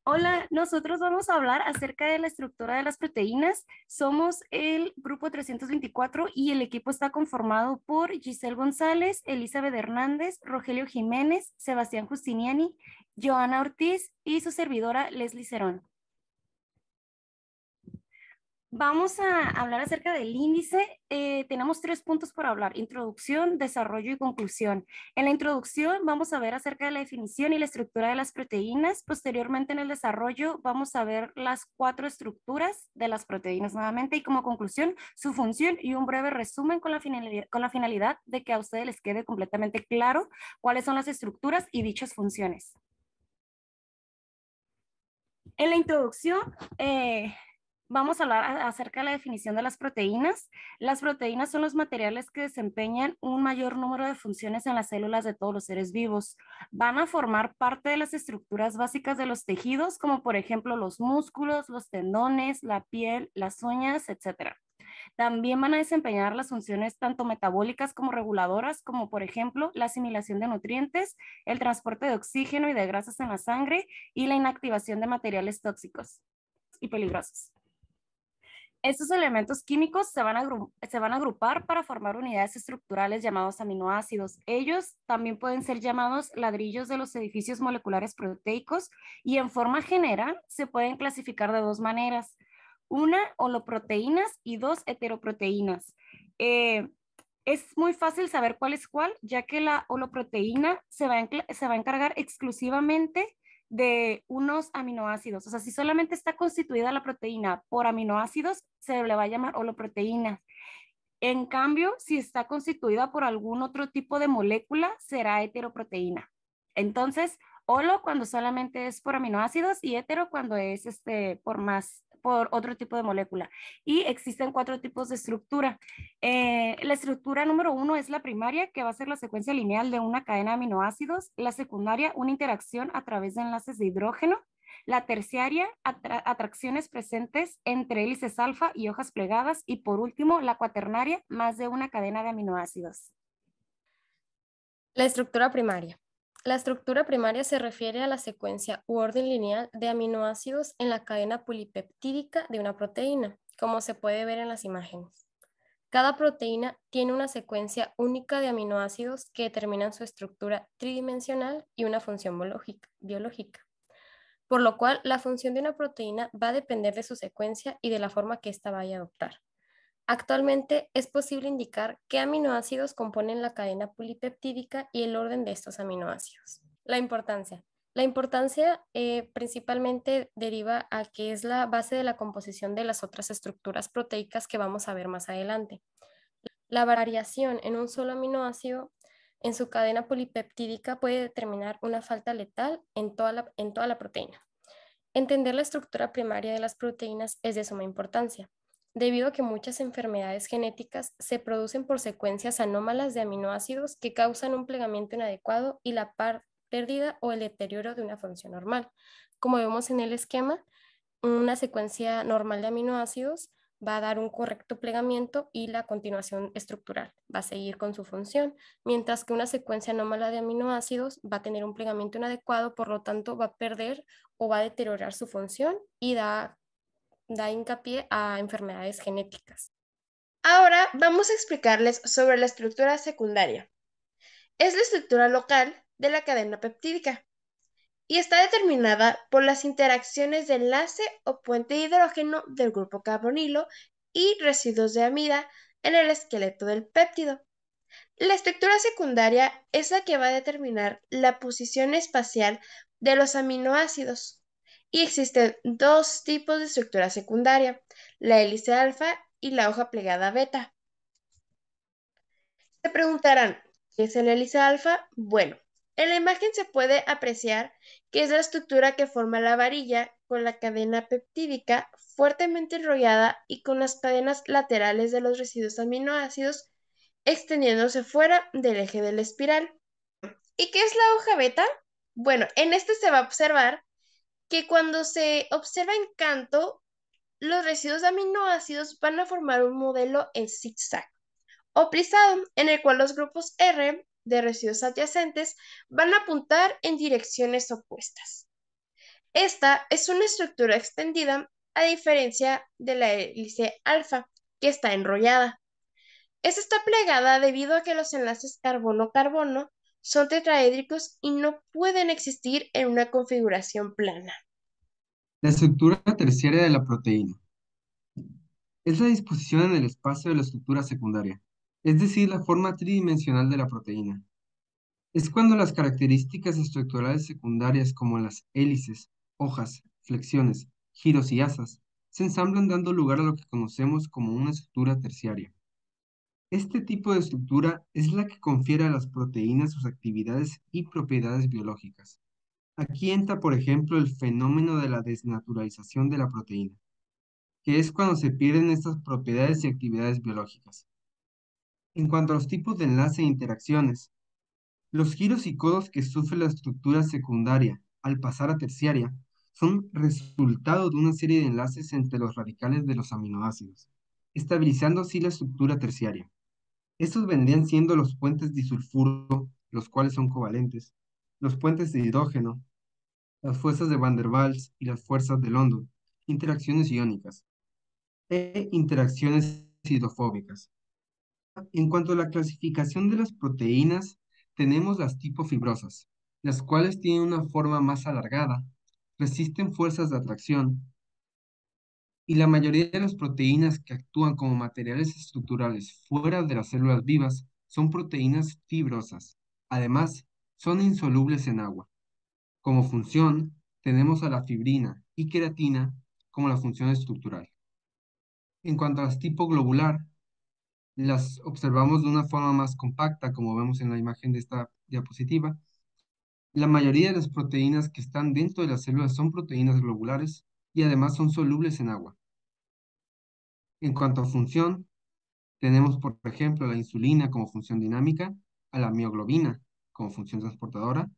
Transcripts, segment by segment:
Hola, nosotros vamos a hablar acerca de la estructura de las proteínas. Somos el grupo 324 y el equipo está conformado por Giselle González, Elizabeth Hernández, Rogelio Jiménez, Sebastián Justiniani, Joana Ortiz y su servidora Leslie Cerón. Vamos a hablar acerca del índice. Tenemos 3 puntos por hablar: introducción, desarrollo y conclusión. En la introducción vamos a ver acerca de la definición y la estructura de las proteínas. Posteriormente, en el desarrollo, vamos a ver las 4 estructuras de las proteínas nuevamente, y como conclusión, su función y un breve resumen con la finalidad de que a ustedes les quede completamente claro cuáles son las estructuras y dichas funciones. En la introducción, vamos a hablar acerca de la definición de las proteínas. Las proteínas son los materiales que desempeñan un mayor número de funciones en las células de todos los seres vivos. Van a formar parte de las estructuras básicas de los tejidos, como por ejemplo los músculos, los tendones, la piel, las uñas, etcétera. También van a desempeñar las funciones tanto metabólicas como reguladoras, como por ejemplo la asimilación de nutrientes, el transporte de oxígeno y de grasas en la sangre y la inactivación de materiales tóxicos y peligrosos. Estos elementos químicos se van a agrupar para formar unidades estructurales llamados aminoácidos. Ellos también pueden ser llamados ladrillos de los edificios moleculares proteicos, y en forma general se pueden clasificar de 2 maneras: una, holoproteínas, y dos, heteroproteínas. Eh, es muy fácil saber cuál es cuál, ya que la holoproteína se va a encargar exclusivamente de unos aminoácidos. O sea, si solamente está constituida la proteína por aminoácidos, se le va a llamar holoproteína. En cambio, si está constituida por algún otro tipo de molécula, será heteroproteína. Entonces, holo cuando solamente es por aminoácidos, y hetero cuando es por otro tipo de molécula. Y existen 4 tipos de estructura. La estructura número 1 es la primaria, que va a ser la secuencia lineal de una cadena de aminoácidos. La secundaria, una interacción a través de enlaces de hidrógeno. La terciaria, atracciones presentes entre hélices alfa y hojas plegadas. Y por último, la cuaternaria, más de una cadena de aminoácidos. La estructura primaria. La estructura primaria se refiere a la secuencia u orden lineal de aminoácidos en la cadena polipeptídica de una proteína, como se puede ver en las imágenes. Cada proteína tiene una secuencia única de aminoácidos que determinan su estructura tridimensional y una función biológica, por lo cual la función de una proteína va a depender de su secuencia y de la forma que ésta vaya a adoptar. Actualmente es posible indicar qué aminoácidos componen la cadena polipeptídica y el orden de estos aminoácidos. La importancia. La importancia principalmente deriva a que es la base de la composición de las otras estructuras proteicas que vamos a ver más adelante. La variación en un solo aminoácido en su cadena polipeptídica puede determinar una falta letal en toda la proteína. Entender la estructura primaria de las proteínas es de suma importancia, debido a que muchas enfermedades genéticas se producen por secuencias anómalas de aminoácidos que causan un plegamiento inadecuado y la pérdida o el deterioro de una función normal. Como vemos en el esquema, una secuencia normal de aminoácidos va a dar un correcto plegamiento y la continuación estructural va a seguir con su función, mientras que una secuencia anómala de aminoácidos va a tener un plegamiento inadecuado, por lo tanto va a perder o va a deteriorar su función y da hincapié a enfermedades genéticas. Ahora vamos a explicarles sobre la estructura secundaria. Es la estructura local de la cadena peptídica y está determinada por las interacciones de enlace o puente de hidrógeno del grupo carbonilo y residuos de amida en el esqueleto del péptido. La estructura secundaria es la que va a determinar la posición espacial de los aminoácidos. Y existen 2 tipos de estructura secundaria: la hélice alfa y la hoja plegada beta. Se preguntarán, ¿qué es el hélice alfa? Bueno, en la imagen se puede apreciar que es la estructura que forma la varilla con la cadena peptídica fuertemente enrollada y con las cadenas laterales de los residuos aminoácidos extendiéndose fuera del eje de la espiral. ¿Y qué es la hoja beta? Bueno, en este se va a observar que cuando se observa en canto, los residuos de aminoácidos van a formar un modelo en zigzag o prisado, en el cual los grupos R de residuos adyacentes van a apuntar en direcciones opuestas. Esta es una estructura extendida a diferencia de la hélice alfa, que está enrollada. Esta está plegada debido a que los enlaces carbono-carbono son tetraédricos y no pueden existir en una configuración plana. La estructura terciaria de la proteína es la disposición en el espacio de la estructura secundaria, es decir, la forma tridimensional de la proteína. Es cuando las características estructurales secundarias como las hélices, hojas, flexiones, giros y asas se ensamblan dando lugar a lo que conocemos como una estructura terciaria. Este tipo de estructura es la que confiere a las proteínas sus actividades y propiedades biológicas. Aquí entra, por ejemplo, el fenómeno de la desnaturalización de la proteína, que es cuando se pierden estas propiedades y actividades biológicas. En cuanto a los tipos de enlace e interacciones, los giros y codos que sufre la estructura secundaria al pasar a terciaria son resultado de una serie de enlaces entre los radicales de los aminoácidos, estabilizando así la estructura terciaria. Estos vendrían siendo los puentes disulfuro, los cuales son covalentes, los puentes de hidrógeno, las fuerzas de Van der Waals y las fuerzas de London, interacciones iónicas e interacciones hidrofóbicas. En cuanto a la clasificación de las proteínas, tenemos las tipo fibrosas, las cuales tienen una forma más alargada, resisten fuerzas de atracción, y la mayoría de las proteínas que actúan como materiales estructurales fuera de las células vivas son proteínas fibrosas. Además, son insolubles en agua. Como función, tenemos a la fibrina y queratina como la función estructural. En cuanto a las tipo globular, las observamos de una forma más compacta, como vemos en la imagen de esta diapositiva. La mayoría de las proteínas que están dentro de las células son proteínas globulares y además son solubles en agua. En cuanto a función, tenemos, por ejemplo, la insulina como función dinámica, a la mioglobina como función transportadora,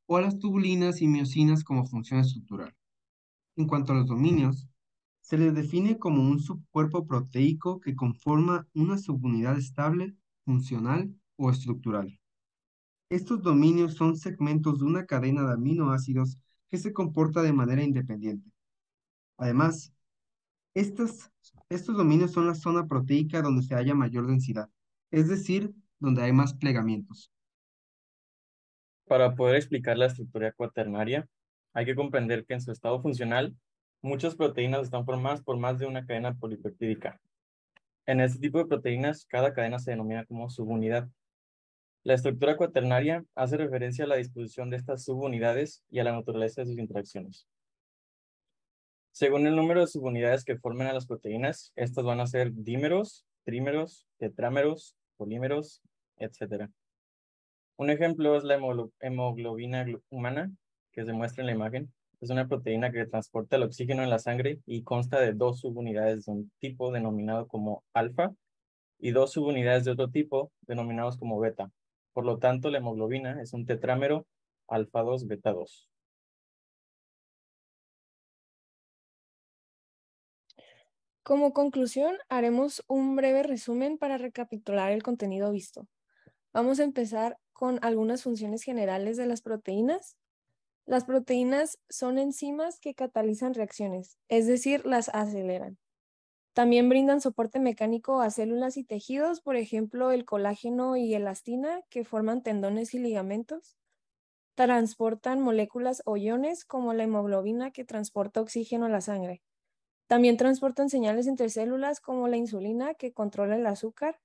o a las tubulinas y miosinas como función estructural. En cuanto a los dominios, se les define como un subcuerpo proteico que conforma una subunidad estable, funcional o estructural. Estos dominios son segmentos de una cadena de aminoácidos que se comporta de manera independiente. Además, estos dominios son la zona proteica donde se halla mayor densidad, es decir, donde hay más plegamientos. Para poder explicar la estructura cuaternaria, hay que comprender que en su estado funcional, muchas proteínas están formadas por más de una cadena polipeptídica. En este tipo de proteínas, cada cadena se denomina como subunidad. La estructura cuaternaria hace referencia a la disposición de estas subunidades y a la naturaleza de sus interacciones. Según el número de subunidades que forman a las proteínas, estas van a ser dímeros, trímeros, tetrámeros, polímeros, etc. Un ejemplo es la hemoglobina humana, que se muestra en la imagen. Es una proteína que transporta el oxígeno en la sangre y consta de dos subunidades de un tipo denominado como alfa y dos subunidades de otro tipo denominados como beta. Por lo tanto, la hemoglobina es un tetrámero alfa 2 beta 2. Como conclusión, haremos un breve resumen para recapitular el contenido visto. Vamos a empezar con algunas funciones generales de las proteínas. Las proteínas son enzimas que catalizan reacciones, es decir, las aceleran. También brindan soporte mecánico a células y tejidos, por ejemplo, el colágeno y elastina, que forman tendones y ligamentos. Transportan moléculas o iones, como la hemoglobina, que transporta oxígeno a la sangre. También transportan señales entre células, como la insulina, que controla el azúcar.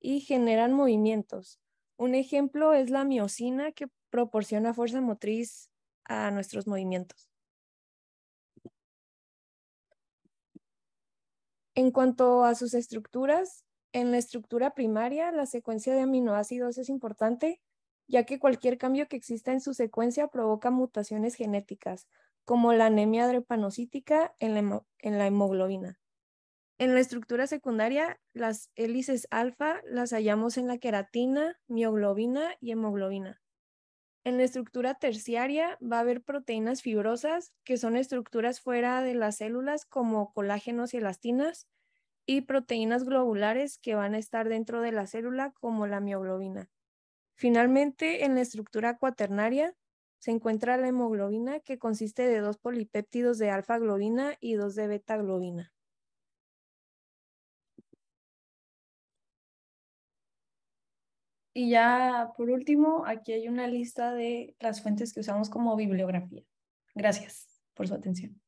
Y generan movimientos. Un ejemplo es la miosina, que proporciona fuerza motriz a nuestros movimientos. En cuanto a sus estructuras, en la estructura primaria, la secuencia de aminoácidos es importante, ya que cualquier cambio que exista en su secuencia provoca mutaciones genéticas, como la anemia drepanocítica en la hemoglobina. En la estructura secundaria, las hélices alfa las hallamos en la queratina, mioglobina y hemoglobina. En la estructura terciaria va a haber proteínas fibrosas, que son estructuras fuera de las células como colágenos y elastinas, y proteínas globulares que van a estar dentro de la célula como la mioglobina. Finalmente, en la estructura cuaternaria se encuentra la hemoglobina, que consiste de 2 polipéptidos de alfa-globina y 2 de beta-globina. Y ya por último, aquí hay una lista de las fuentes que usamos como bibliografía. Gracias por su atención.